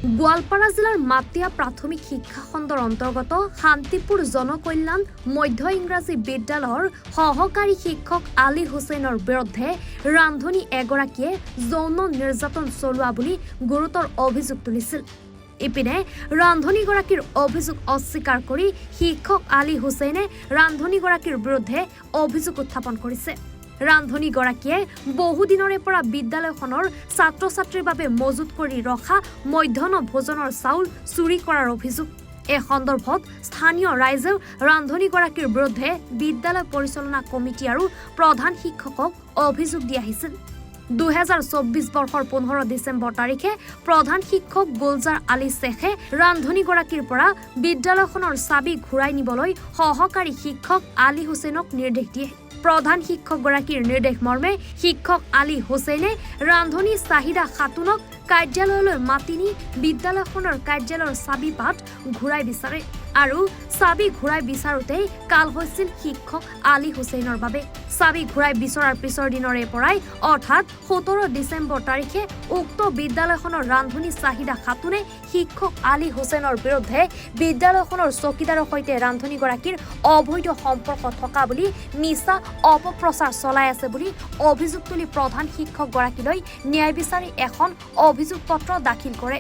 গোৱালপাৰা জিলাৰ মাতিয়া প্ৰাথমিক শিক্ষা খণ্ডৰ অন্তৰ্গত শান্তিপুৰ জনকল্যাণ মধ্য ইংৰাজী বিদ্যালয়ৰ সহকাৰী শিক্ষক আলী হুছেইনৰ বিৰুদ্ধে ৰান্ধনী এগৰাকীয়ে যৌন নিৰ্যাতন চলোৱা বুলি গুৰুতৰ অভিযোগ তুলিছিল। ইপিনে ৰান্ধনীগৰাকীৰ অভিযোগ অস্বীকাৰ কৰি শিক্ষক আলী হুছেইনে ৰান্ধনীগৰাকীৰ বিৰুদ্ধে অভিযোগ উত্থাপন কৰিছে। ৰান্ধনীগৰাকীয়ে বহুদিনৰে পৰা বিদ্যালয়খনৰ ছাত্ৰ ছাত্ৰীৰ বাবে মজুত কৰি ৰখা মধ্যাহ্ন ভোজনৰ চাউল চুৰি কৰাৰ অভিযোগ। এই সন্দৰ্ভত স্থানীয় ৰাইজেও ৰান্ধনীগৰাকীৰ বিৰুদ্ধে বিদ্যালয় পৰিচালনা কমিটি আৰু প্ৰধান শিক্ষকক অভিযোগ দি আহিছিল। 2024 বৰ্ষৰ 15 ডিচেম্বৰ তাৰিখে প্ৰধান শিক্ষক গুলজাৰ আলী শ্বেখে ৰান্ধনীগৰাকীৰ পৰা বিদ্যালয়খনৰ চাবি ঘূৰাই নিবলৈ সহকাৰী শিক্ষক আলী হুছেইনক নিৰ্দেশ দিয়ে। প্ৰধান শিক্ষকগৰাকীৰ নিৰ্দেশ মৰ্মে শিক্ষক আলী হুছেইনে ৰান্ধনী চাহিদা খাতুনক কাৰ্যালয়লৈ মাতি নি বিদ্যালয়খনৰ কাৰ্যালয়ৰ চাবি পাত ঘূৰাই বিচাৰে আৰু চাবি ঘূৰাই বিচাৰোতেই কাল হৈছিল শিক্ষক আলী হুছেইনৰ বাবে। চাবি ঘূৰাই বিচৰাৰ পিছৰ দিনৰে পৰাই অৰ্থাৎ 17 ডিচেম্বৰ তাৰিখে উক্ত বিদ্যালয়খনৰ ৰান্ধনী চাহিদা খাতুনে শিক্ষক আলী হুছেইনৰ বিৰুদ্ধে বিদ্যালয়খনৰ চকীদাৰৰ সৈতে ৰান্ধনীগৰাকীৰ অবৈধ সম্পৰ্ক থকা বুলি মিছা অপপ্ৰচাৰ চলাই আছে বুলি অভিযোগ তুলি প্ৰধান শিক্ষকগৰাকীলৈ ন্যায় বিচাৰি এখন অভিযোগ পত্ৰ দাখিল কৰে।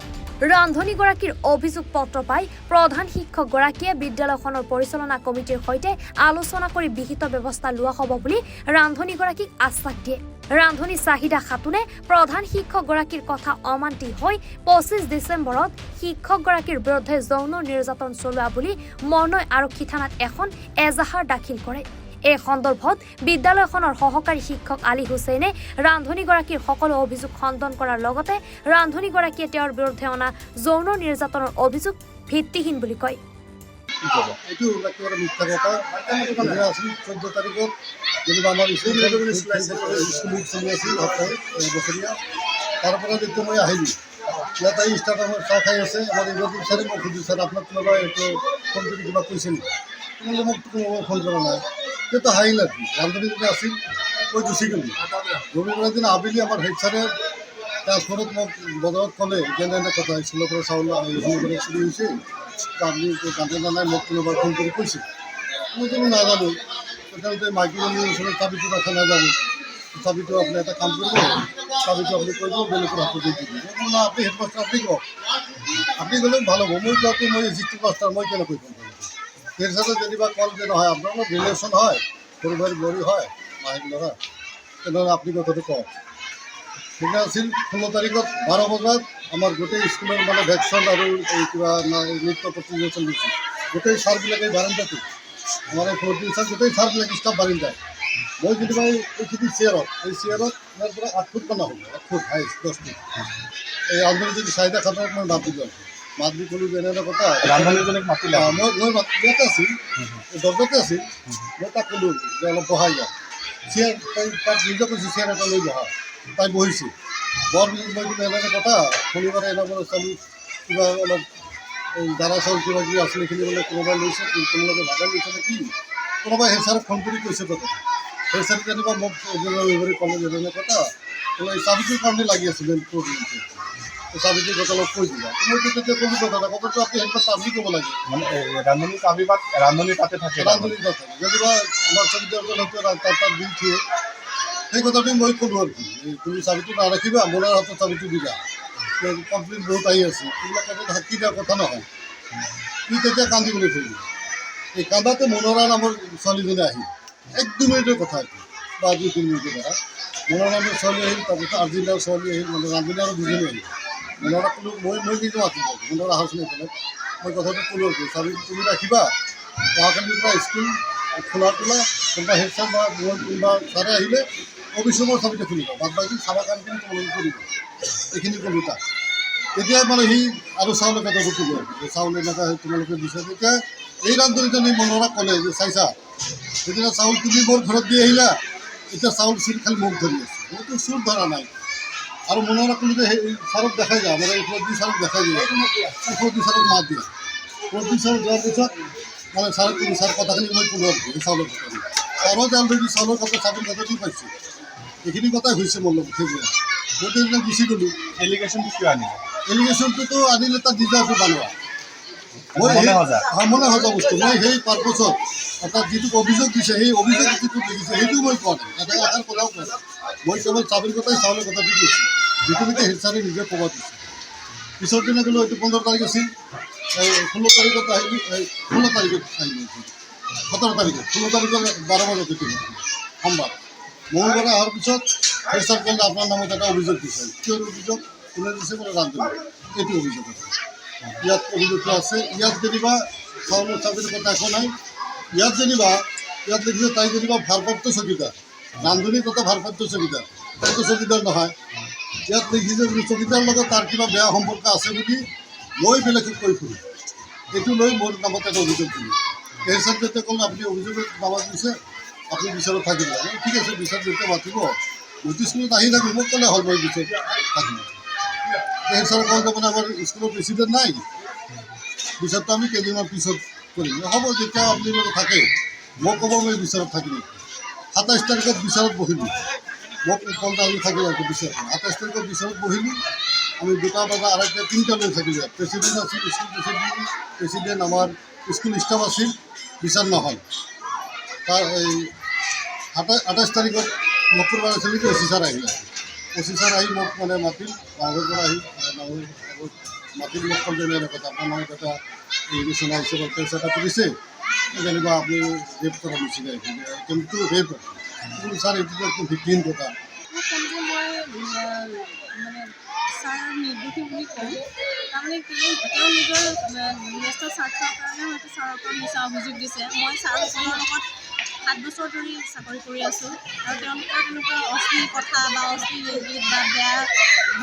ৰান্ধনীগৰাকীৰ অভিযোগ পত্ৰ পাই প্ৰধান শিক্ষকগৰাকীয়ে বিদ্যালয়খনৰ পৰিচালনা কমিটিৰ সৈতে আলোচনা কৰি বিহিত ব্যৱস্থা লোৱা হ'ব বুলি ৰান্ধনীগৰাকীক আশ্বাস দিয়ে। ৰান্ধনী চাহিদা খাতুনে প্ৰধান শিক্ষকগৰাকীৰ কথা অমান্তি হৈ 25 ডিচেম্বৰত শিক্ষকগৰাকীৰ বিৰুদ্ধে যৌন নিৰ্যাতন চলোৱা বুলি মৰনৈ আৰক্ষী থানাত এখন এজাহাৰ দাখিল কৰে। এই সন্দৰ্ভত বিদ্যালয়খনৰ সহকাৰী শিক্ষক আলী হুছেইনে ৰান্ধনীগৰাকীৰ সকলো অভিযোগ খণ্ডন কৰাৰ লগতে ৰান্ধনীগৰাকীয়ে তেওঁৰ বিৰুদ্ধে অনা যৌন নিৰ্যাতনৰ অভিযোগ ভিত্তিহীন বুলি কয়। এইটো একেবাৰে মিথ্যা কথা। 14 তাৰিখত যেনিবা আমাৰ স্কুল চলি আছিল বছৰীয়া, তাৰ পৰা যেতিয়া মই আহিলোঁ ইয়াত আহি ষ্টাফৰ চাহ খাই আছে। আমাৰ ইংৰাজী ছাৰে মোক সুধিছে, ছাৰ আপোনাক কোনোবা এইটো ফোন কৰি কিবা কৈছে নেকি? মোক কোনোবাই ফোন কৰা নাই। সেইটো হাঁহিল আৰু ৰান্ধনী যদি আছিল মই গুচি গ'লোঁ। ৰবিবাৰৰ দিনা আবেলি আমাৰ হেড ছাৰে ট্ৰান্সফাৰত মোক বজাৰত ক'লে এনে কথা স্কুলৰ পৰা চাউল চুৰি হৈছে, আপুনি জানে নাই মোক কোনোবাই ফোন কৰি কৈছে। মই কোনো নাজানো। তেতিয়াহ'লে মাইকীজনীৰ ওচৰত চাবিটো ৰাখা নাজানো। চাবিটো আপুনি এটা কাম কৰিব, চাবিটো আপুনি কৈ দিব, বেলেগৰ হাতত দি দিব। আপুনি হেডমাষ্টাৰ আপুনি কওক, আপুনি গ'লেও ভাল হ'ব। মই কোৱাটো মই এচিষ্টেণ্ট মাষ্টাৰ, মই কেনেকৈ ক'ম? হেড ছাৰে যেনিবা কল যে নহয় আপোনাৰ অলপ ৰিলেশ্যন হয়, সৰু ভাইৰ বোৱাৰী হয়, মাহীৰ ল'ৰা, তেনেহ'লে আপুনি কথাটো কওক। সেইদিনা আছিল 16 তাৰিখত 12 বজাত আমাৰ গোটেই স্কুলৰ মানে ভেকশ্যন আৰু এই কিবা নৃত্য প্ৰতিযোগিতা চলিছিল। গোটেই ছাৰবিলাকে বাৰান্দাটো আমাৰ এই 14 ছাৰ গোটেই ছাৰবিলাক ষ্টাফ বাৰান্দাত। মই যেনিবা এইখিনি চেয়াৰত ইয়াৰ পৰা 8 ফুট মানা হ'ব, 8 ফুট হাইষ্ট 10 ফুট। এই আন্দোলন চাহিদা খাতাত মই মাত দিলোঁ, মাত দি ক'লোঁ যে এনে কথা। ৰান্ধনীজনীক মাতিলে মই ইয়াতে আছিল, দৰ্জাতে আছিল। মই তাক ক'লোঁ যে অলপ বহাই যাওঁ। চেয়াৰ তাক নিজে কৈছোঁ চেয়াৰ এটা লৈ বহা। তাই বহিছে। বৰ পিছত মই কিন্তু এনেকৈ কথা শনিবাৰে এনেকৈ চালোঁ কিবা অলপ দাৰা চাউল কিবা কিবি আছিল, এইখিনি বোলে কোনোবাই লৈছে, কোনোবাই ভাগাই লৈছে নে কি, কোনোবাই হেড ছাৰক ফোন কৰি কৈছে কথাটো। হেড ছাৰে যেনিবা মোক ৰবিবাৰে ক'লে যে এনে কথা এই চাবিটোৰ কাৰণে লাগি আছে মেইন প্ৰব্লেমটো। চাবিটোৰ কথা অলপ কৈ দিবা। মই তেতিয়া ক'লোঁ কথাটো আপুনি হেডমাষ্টাৰ আপুনি ক'ব লাগে। মানে ৰান্ধনী চাবি পাত ৰান্ধনী তাতে থাকে, ৰান্ধনী তাতে থাকে। যেনিবা আমাৰ চকীদাৰজন তাত দি থিয়ে সেই কথাটো মই ক'লোঁ আৰু কি, তুমি চাবিটো নাৰাখিবা, মোৰ হাতত চাবিটো দিবা। কমপ্লেইন বহুত আহি আছে, এইবিলাক কথাত থাকি দিয়াৰ কথা নহয়। সি তেতিয়া কান্দিবলৈ ধৰিলে। এই কান্দাতে মনোৰা নামৰ ছোৱালীজনী আহিল। 1-2 মিনিটৰ কথা এইটো, বা 2-3 মিনিটৰ কথা। মনোৰা নামৰ ছোৱালী আহিল, তাৰপিছত আৰ্জিনাৰ ছোৱালী আহিল, মানে ৰান্ধনী আৰু দুজনী আহিল। মনোৰা ক'লোঁ মই নিজে মাতিলোঁ, মনোৰা আহাচোন এইফালে। মই কথাটো ক'লোঁ আৰু চাবিটো তুমি ৰাখিবা, অহাকালিৰ পৰা স্কুল খোলা কোনোবা হেড ছাৰ বা কোনোবা ছাৰে আহিলে অফিচৰ চাবিটো খুলিব, বাদ বাকী চাবা কামখিনি তোমালোকে কৰিব। এইখিনি ক'লোঁ তাক। তেতিয়াই মানে সি আৰু চাউল এটা উঠিব, চাউল এনেকৈ তোমালোকে দিছে। তেতিয়া এই ৰান্ধনীজনী মনোৰা ক'লে যে চাইছা, সেইদিনা চাউল তুমি মোৰ ঘৰত দি আহিলা, এতিয়া চাউল চুৰ খালি মোক ধৰি আছে, মইতো চুৰ ধৰা নাই। আৰু মনোৰা ক'লোঁ যে সেই ছাৰক দেখাই যা, মানে এই প্ৰদীপ ছাৰক দেখাই দিয়ে, প্ৰদীপ ছাৰক মাত দিয়া। প্ৰদীপ ছাৰক যোৱাৰ পিছত মানে ছাৰক ক'লোঁ, ছাৰ কথাখিনি মই ক'লোঁ আৰু এই চাউলৰ কথা। ছাৰো যে অলৰেডি চাউলৰ কথা চাবিৰ কথা দি পাইছোঁ। এইখিনি কথাই হৈছে মোৰ লগত সেইবিলাক। মই সেইদিনা গুচি গ'লোঁ। এলিগেশ্যনটো কিয় আনিলে? এলিগেশ্যনটোতো আনিলে তাত ডিজাৰ্টটো বনোৱা মনে সজা বস্তু মই সেই পাৰপছত তাত যিটো অভিযোগ দিছে সেই অভিযোগ যিটো দেখিছে সেইটো মই কোৱা নাই এটা এষাৰ কথাও কোৱা নাই মই কেৱল চাবিৰ কথাই চাউলৰ কথা দি কৈছোঁ যিটো নেকি হেড ছাৰে নিজে ক'ব দিছে পিছৰ দিনা গ'লো এইটো 15 তাৰিখ আছিল এই 16 তাৰিখত আহিলোঁ এই 16 তাৰিখত আহিলোঁ 17 তাৰিখত 16 তাৰিখৰ 12 বজাত উঠিলোঁ সোমবাৰ মঙলবাৰে অহাৰ পিছত হেড ছাৰ ক'লে আপোনাৰ নামত এটা অভিযোগ দিছে কিয় অভিযোগ কোনে দিছে বোলে ৰান্ধনী এইটো অভিযোগ আছে ইয়াত অভিযোগটো আছে ইয়াত যেনিবা চাউলৰ চাবিৰ কথা একো নাই ইয়াত যেনিবা ইয়াত দেখিছে তাই যেনিবা ভাৰপ্ৰাপ্ত চকীদাৰ ৰান্ধনী তথা ভাৰপ্ৰাপ্ত চকীদাৰ তাইতো চকীদাৰ নহয় ইয়াত দেখিছে যে চকীদাৰৰ লগত তাৰ কিবা বেয়া সম্পৰ্ক আছে বুলি মই বেলেগক কৈ ফুৰোঁ এইটো লৈ মোৰ নামত এটা অভিযোগ দিলোঁ এই হিচাপ যেতিয়া ক'লে আপুনি অভিযোগত নামাজ দিছে আপুনি বিচাৰত থাকিব ঠিক আছে বিচাৰ যেতিয়া মাতিব নটিছখনত আহি থাকিব মোক ক'লে হ'ল মই বিচাৰত থাকিব এই হিচাপে কওঁতে মানে আমাৰ স্কুলৰ প্ৰেচিডেণ্ট নাই বিচাৰটো আমি কেইদিনমান পিছত কৰিম হ'ব যেতিয়া আপুনি মানে থাকে মোক ক'ব মই বিচাৰত থাকিম 27 তাৰিখত বিচাৰত বহিলোঁ মোক কওঁতে আমি থাকিব আৰু বিচাৰত 28 তাৰিখত বিচাৰত বহিলোঁ আমি 2টা বজা 2:30 3টালৈ থাকিলোঁ প্ৰেচিডেণ্ট আছিল স্কুল প্ৰেচিডেণ্ট আমাৰ স্কুল ষ্টাফ আছিল বিচাৰ নহ'ল তাৰ এই 28 তাৰিখত মকুৰবাৰ আছিল নেকি অফিচাৰ আহিলে অফিচাৰ আহি মোক মানে মাতিল গাঁৱৰ পৰা আহি মাতিল মোক ক'লে এনেকুৱা আপোনাৰ নামত এটা ইৰিগেশ্যন আহিছে বা কেছ এটা কৰিছে যেনিবা আপুনি ৰেপ কৰা নিচিনা কিন্তু ৰেপ ছাৰ এইটোতো একদম ভিত্তিহীন কথা ছাৰ নিৰ্দোষী বুলি কওঁ তাৰমানে তেওঁ নিজৰ নিজৰ স্বাৰ্থৰ কাৰণে হয়তো ছাৰৰ ওপৰত মিছা অভিযোগ দিছে মই ছাৰসকলৰ লগত 7 বছৰ ধৰি চাকৰি কৰি আছোঁ আৰু তেওঁলোকৰ তেনেকুৱা অশ্লীল কথা বা অশ্লীল গীত বা বেয়া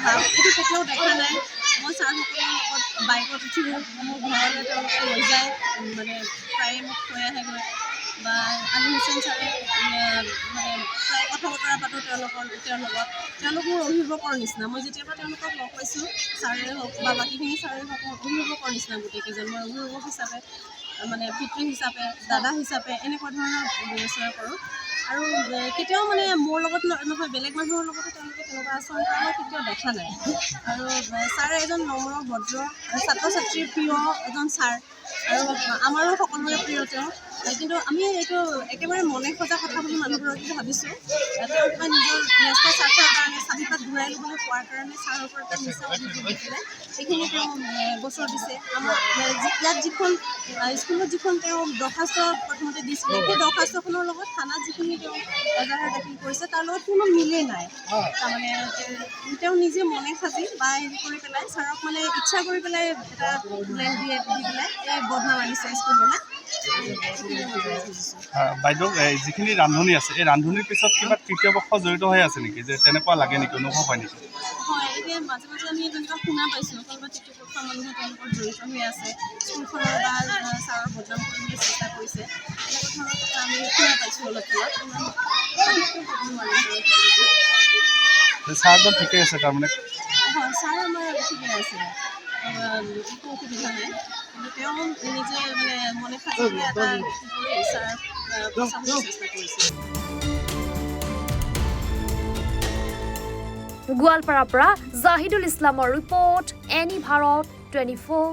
ভাৱ এইটো কেতিয়াও দেখা নাই মই ছাৰসকলৰ লগত বাইকত উঠিও মোৰ ঘৰলৈ তেওঁলোকে লৈ যায় মানে প্ৰায়ে মোক থৈ আহেগৈ বা আলি হুছেইন ছাৰে মানে প্ৰায় কথা বতৰা পাতোঁ তেওঁলোক মোৰ অভিভাৱকৰ নিচিনা মই যেতিয়াৰ পৰা তেওঁলোকক লগ পাইছোঁ ছাৰে হওক বা বাকীখিনি ছাৰে হওক মোৰ অভিভাৱকৰ নিচিনা গোটেইকেইজন মই অভিভাৱক হিচাপে মানে পিতৃ হিচাপে দাদা হিচাপে এনেকুৱা ধৰণৰ বিবেচনা কৰোঁ আৰু কেতিয়াও মানে মোৰ লগত নহয় বেলেগ মানুহৰ লগতো তেওঁলোকে তেনেকুৱা আচৰণ কৰা মই কেতিয়াও দেখা নাই আৰু ছাৰে এজন নম্ৰ ভদ্ৰ ছাত্ৰ ছাত্ৰীৰ প্ৰিয় এজন ছাৰ আৰু আমাৰো সকলোৰে প্ৰিয় তেওঁ কিন্তু আমি এইটো একেবাৰে মনে সজা কথা বুলি মানুহবোৰক ভাবিছোঁ তেওঁ কিবা নিজৰ ন্যস্ত স্বাৰ্থৰ কাৰণে চাবিপাত ঘূৰাই ল'বলৈ পোৱাৰ কাৰণে ছাৰৰ ওপৰত মিছা অভিযোগ দিছিলে সেইখিনি তেওঁ গোচৰ দিছে আমাৰ ইয়াত যিখন স্কুলত যিখন তেওঁ দৰখাস্ত প্ৰথমতে দিছিলে সেই দৰখাস্তখনৰ লগত থানাত যিখিনি তেওঁ এজাহাৰ দাখিল কৰিছে তাৰ লগত কোনো মিলেই নাই তাৰমানে তেওঁ নিজে মনে সাজি বা হেৰি কৰি পেলাই ছাৰক মানে ইচ্ছা কৰি পেলাই এটা প্লেন দি পেলাই এই বদনাম আনিছে স্কুললৈ বাইদেউ যিখিনি ৰান্ধনি আছে এই ৰান্ধনিৰ পিছত কিবা তৃতীয় পক্ষ জড়িত হৈ আছে নেকি যে তেনেকুৱা লাগে নেকি অনুভৱ হয় নেকি হয় এতিয়া মাজে মাজে আমি তেনেকুৱা শুনা পাইছোঁ কোনোবা তৃতীয় পক্ষ মানুহে তেওঁলোকৰ জড়িত হৈ আছে স্কুলখনৰ বা ছাৰৰ বদনাম কৰিবলৈ চেষ্টা কৰিছে এনেকুৱা ধৰণৰ কথা আমি শুনা পাইছোঁ অলপ ছাৰজন ঠিকে আছে তাৰমানে হয় ছাৰ আমাৰ ঠিকে আছে একো অসুবিধা নাই কিন্তু তেওঁ নিজে মানে মনে সাজি এটা ছাৰ বচাবলৈ চেষ্টা কৰিছে গোৱালপাৰাৰ পৰা জাহিদুল ইছলামৰ ৰিপৰ্ট এনি ভাৰত 24।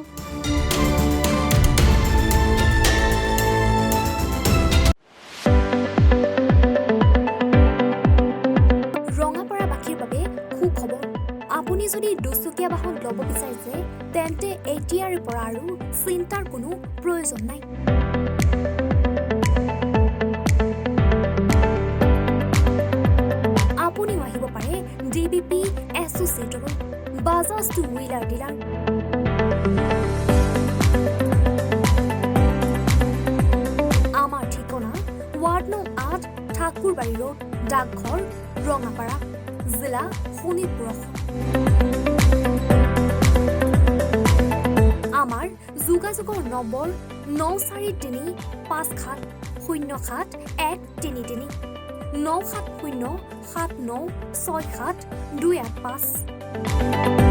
আপুনি যদি দুচকীয়া বাহন ল'ব বিচাৰিছে তেন্তে এতিয়াৰে পৰা আৰু চিন্তাৰ কোনো প্ৰয়োজন নাই। আপুনিও আহিব পাৰে ডিবিপি এছ'চিয়েটৰ বাজাজ টু হুইলাৰ ডিলাৰ। আমাৰ ঠিকনা ৱাৰ্ড নং 8 ঠাকুৰবাৰী ৰোড ডাকঘৰ ৰঙাপাৰা জিলা শোণিতপুৰ। আমাৰ যোগাযোগৰ নম্বৰ 9435707133 9707967285285।